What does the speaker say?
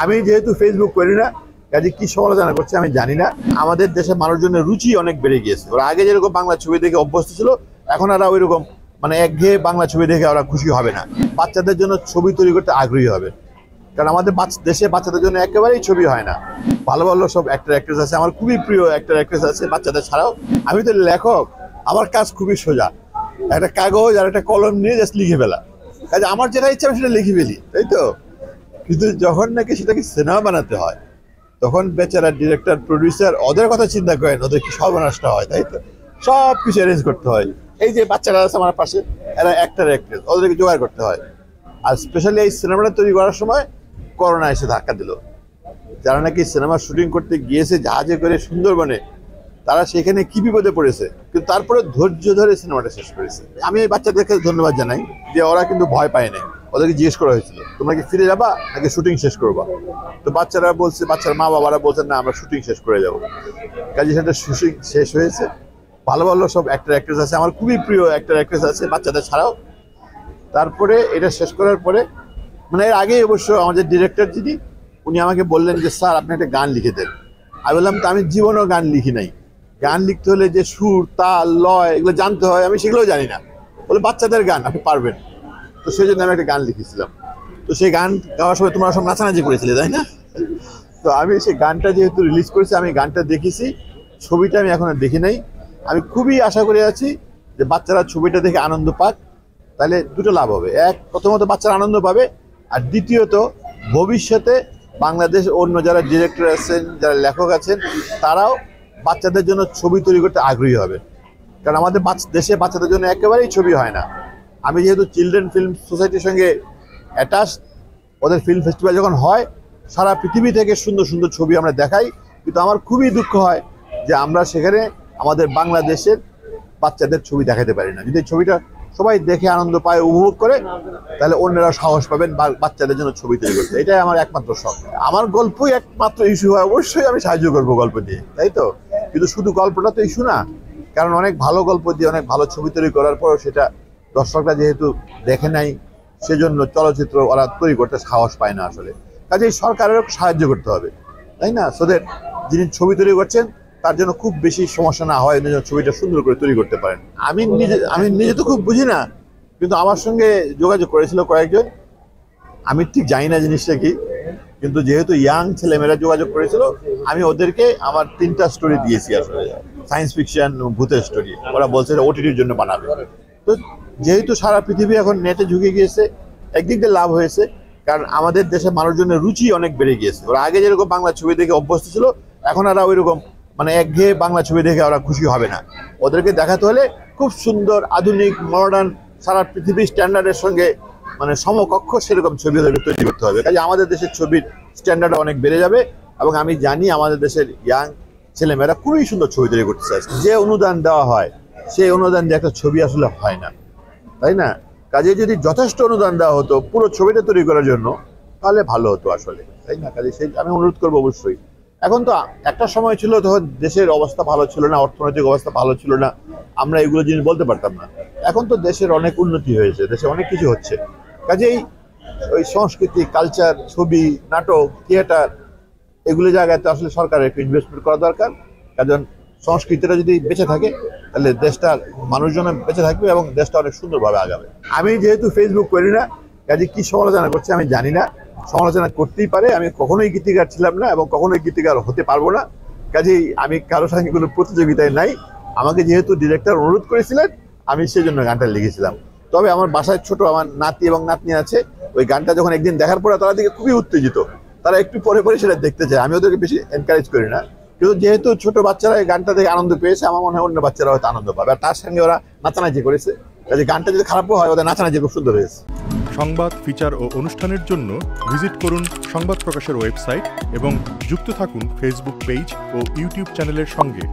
আমি যেহেতু ফেসবুক করি না, কাজে কি সমালোচনা করছে আমি জানি না। আমাদের দেশের মানুষজনের রুচি অনেক বেড়ে গিয়েছে। ওরা আগে যেরকম বাংলা ছবি দেখে অভ্যস্ত ছিল, এখন ওরা ওই রকম একঘেয়ে বাংলা ছবি দেখে ওরা খুশি হবে না। বাচ্চাদের জন্য ছবি তৈরি করতে আগ্রহী হবে, কারণ আমাদের দেশে বাচ্চাদের জন্য একেবারেই ছবি হয় না। ভালো ভালো সব অ্যাক্টর অ্যাক্ট্রেস আছে, আমার খুবই প্রিয় অ্যাক্টর অ্যাক্ট্রেস আছে বাচ্চাদের ছাড়াও। আমি তো লেখক, আমার কাজ খুবই সোজা, একটা কাগজ আর একটা কলম নিয়ে জাস্ট লিখে ফেলা। কাজে আমার যেটা ইচ্ছা আমি সেটা লিখে ফেলি, তাই তো। কিন্তু যখন নাকি সেটাকে সিনেমা বানাতে হয়, তখন বেচারা ডিরেক্টর প্রডিউসার ওদের কথা চিন্তা করেন, ওদের কি সর্বনাশটা হয়, তাই তো। সব কিছু অ্যারেঞ্জ করতে হয়। এই যে বাচ্চারা আছে আমার পাশে, এরা অ্যাক্টর অ্যাক্ট্রেস, ওদেরকে জোগাড় করতে হয়। আর স্পেশালি এই সিনেমাটা তৈরি করার সময় করোনা এসে ধাক্কা দিল। যারা নাকি সিনেমা শুটিং করতে গিয়েছে জাহাজে করে সুন্দরবনে, তারা সেখানে কি বিপদে পড়েছে, কিন্তু তারপরে ধৈর্য ধরে সিনেমাটা শেষ করেছে। আমি এই বাচ্চাদেরকে ধন্যবাদ জানাই যে ওরা কিন্তু ভয় পায় নাই। ওদেরকে জিজ্ঞেস করা হয়েছিল তোমরা কি ফিরে যাবা নাকি শুটিং শেষ করবা, তো বাচ্চারা বলছে, বাচ্চার মা বাবারা বলছেন না আমরা শুটিং শেষ করে যাবো। কাজে সেটা শুটিং শেষ হয়েছে। ভালো ভালো সব অ্যাক্টর অ্যাক্ট্রেস আছে, আমার খুবই প্রিয় অ্যাক্টর অ্যাক্ট্রেস আছে বাচ্চাদের ছাড়াও। তারপরে এটা শেষ করার পরে এর আগেই অবশ্য আমাদের ডিরেক্টর যিনি, উনি আমাকে বললেন যে স্যার আপনি একটা গান লিখে দেন। আমি বললাম তো আমি জীবনেও গান লিখি নাই। গান লিখতে হলে যে সুর তাল লয় এগুলো জানতে হয়, আমি সেগুলোও জানি না। বলে বাচ্চাদের গান আপনি পারবেন, তো সেই জন্য আমি একটা গান লিখেছিলাম। তো সেই গান গাওয়ার সময় তোমরা সব নাচানাচি করেছিলে, তাই না? তো আমি সেই গানটা যেহেতু রিলিজ করেছি, আমি গানটা দেখেছি, ছবিটা আমি এখনো দেখি নাই। আমি খুবই আশা করে আছি যে বাচ্চারা ছবিটা দেখে আনন্দ পাক। তাহলে দুটো লাভ হবে, এক প্রথমত বাচ্চারা আনন্দ পাবে, আর দ্বিতীয়ত ভবিষ্যতে বাংলাদেশ অন্য যারা ডিরেক্টর আছেন, যারা লেখক আছেন, তারাও বাচ্চাদের জন্য ছবি তৈরি করতে আগ্রহী হবে। কারণ আমাদের দেশে বাচ্চাদের জন্য একেবারেই ছবি হয় না। আমি যেহেতু চিলড্রেন ফিল্ম সোসাইটির সঙ্গে অ্যাটাচ, ওদের ফিল্ম ফেস্টিভ্যাল যখন হয় সারা পৃথিবী থেকে সুন্দর সুন্দর ছবি আমরা দেখাই, কিন্তু আমার খুবই দুঃখ হয় যে আমরা সেখানে আমাদের বাংলাদেশের বাচ্চাদের ছবি দেখাতে পারি না। যদি ছবিটা সবাই দেখে আনন্দ পায়, উপভোগ করে, তাহলে অন্যরা সাহস পাবেন বাচ্চাদের জন্য ছবি তৈরি করতে। এটাই আমার একমাত্র শখ। আমার গল্পই একমাত্র ইস্যু হয়, অবশ্যই আমি সাহায্য করবো গল্প দিয়ে, তাই তো। কিন্তু শুধু গল্পটা তো ইস্যু না, কারণ অনেক ভালো গল্প দিয়ে অনেক ভালো ছবি তৈরি করার পরও সেটা দর্শকরা যেহেতু দেখে নাই, সেজন্য চলচ্চিত্র ওরা তৈরি করতে সাহস পায় না আসলে। কাজেই সরকারেরও সাহায্য করতে হবে, তাই না, সো দ্যাট যিনি ছবি তৈরি করছেন তার জন্য খুব বেশি সমস্যা না হয়, ছবিটা সুন্দর করে তৈরি করতে পারেন। আমি নিজে তো খুব বুঝি না, কিন্তু আমার সঙ্গে যোগাযোগ করেছিল কয়েকজন। আমি ঠিক জানি না জিনিসটা কি, কিন্তু যেহেতু ইয়াং ছেলেমেয়েরা যোগাযোগ করেছিল, আমি ওদেরকে আমার 3টা স্টোরি দিয়েছি আসলে, সায়েন্স ফিকশন, ভূতের স্টোরি। ওরা বলছে ওটিটির জন্য বানাবে। তো যেহেতু সারা পৃথিবী এখন নেটে ঝুঁকে গিয়েছে, একদিক দিয়ে লাভ হয়েছে, কারণ আমাদের দেশের মানুষজনের রুচি অনেক বেড়ে গিয়েছে। ওরা আগে যেরকম বাংলা ছবি দেখে অভ্যস্ত ছিল, এখন ওরা ওই রকম একঘেয়ে বাংলা ছবি দেখে ওরা খুশি হবে না। ওদেরকে দেখাতে হলে খুব সুন্দর, আধুনিক, মডার্ন, সারা পৃথিবীর স্ট্যান্ডার্ডের সঙ্গে সমকক্ষ সেরকম ছবি ওদেরকে তৈরি করতে হবে। কাজে আমাদের দেশের ছবির স্ট্যান্ডার্ড অনেক বেড়ে যাবে, এবং আমি জানি আমাদের দেশের ইয়াং ছেলেমেয়েরা খুবই সুন্দর ছবি তৈরি করতে চায়। যে অনুদান দেওয়া হয় সেই অনুদান দিয়ে একটা ছবি আসলে হয় না, তাই না? কাজে যদি যথেষ্ট অনুদান দেওয়া হতো পুরো ছবিটা তৈরি করার জন্য, তাহলে ভালো হতো আসলে, তাই না? কাজে সেই আমি অনুরোধ করবো অবশ্যই। এখন তো একটা সময় ছিল তখন দেশের অবস্থা ভালো ছিল না, অর্থনৈতিক অবস্থা ভালো ছিল না, আমরা এগুলো জিনিস বলতে পারতাম না। এখন তো দেশের অনেক উন্নতি হয়েছে, দেশে অনেক কিছু হচ্ছে। কাজেই ওই সংস্কৃতি, কালচার, ছবি, নাটক, থিয়েটার, এগুলো জায়গায় তো আসলে সরকারের একটু ইনভেস্টমেন্ট করা দরকার। কারণ সংস্কৃতিটা যদি বেঁচে থাকে, তাহলে দেশটার মানুষজন বেঁচে থাকবে এবং দেশটা অনেক সুন্দরভাবে আগাবে। আমি যেহেতু ফেসবুক করি না, কাজে কি সমালোচনা করছে আমি জানি না। সমালোচনা করতেই পারে, আমি কখনোই গীতিকার ছিলাম না এবং কখনোই গীতিকার হতে পারবো না। কাজেই আমি কারোর সঙ্গে কোনো প্রতিযোগিতায় নাই। আমাকে যেহেতু ডিরেক্টর অনুরোধ করেছিলেন, আমি সেই জন্য গানটা লিখেছিলাম। তবে আমার বাসায় ছোট আমার নাতি এবং নাতনি আছে, ওই গানটা যখন একদিন দেখার পরে তারা দিকে খুবই উত্তেজিত, তারা একটু পরে পরে সেটা দেখতে চায়। আমি ওদেরকে বেশি এনকারেজ করি না, কিন্তু যেহেতু ছোট বাচ্চারা এই গানটা দেখে আনন্দ পেয়েছে, আমার মনে হয় অন্য বাচ্চারা হয়তো আনন্দ পাবে। আর তার সঙ্গে ওরা নাচানাচি করেছে, কাজে গানটা যদি খারাপও হয় ওদের নাচানাচি খুব সুন্দর হয়েছে। সংবাদ, ফিচার ও অনুষ্ঠানের জন্য ভিজিট করুন সংবাদ প্রকাশের ওয়েবসাইট এবং যুক্ত থাকুন ফেসবুক পেজ ও ইউটিউব চ্যানেলের সঙ্গে।